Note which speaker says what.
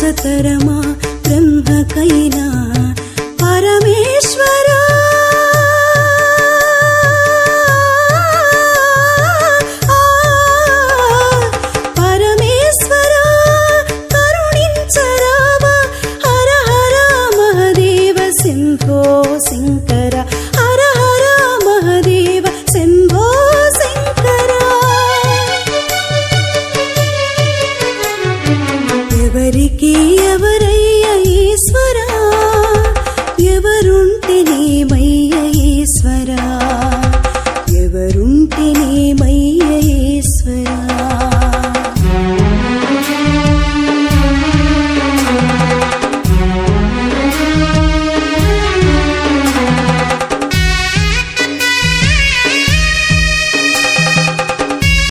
Speaker 1: కష్టతరమా బ్రహ్మకైనా పరమేశ్వరా పరమేశ్వరా కరుణించరావా హర హర మహదేవ శంభో శంకర హర హర మహదేవ శంభో శంకర ఎవరికి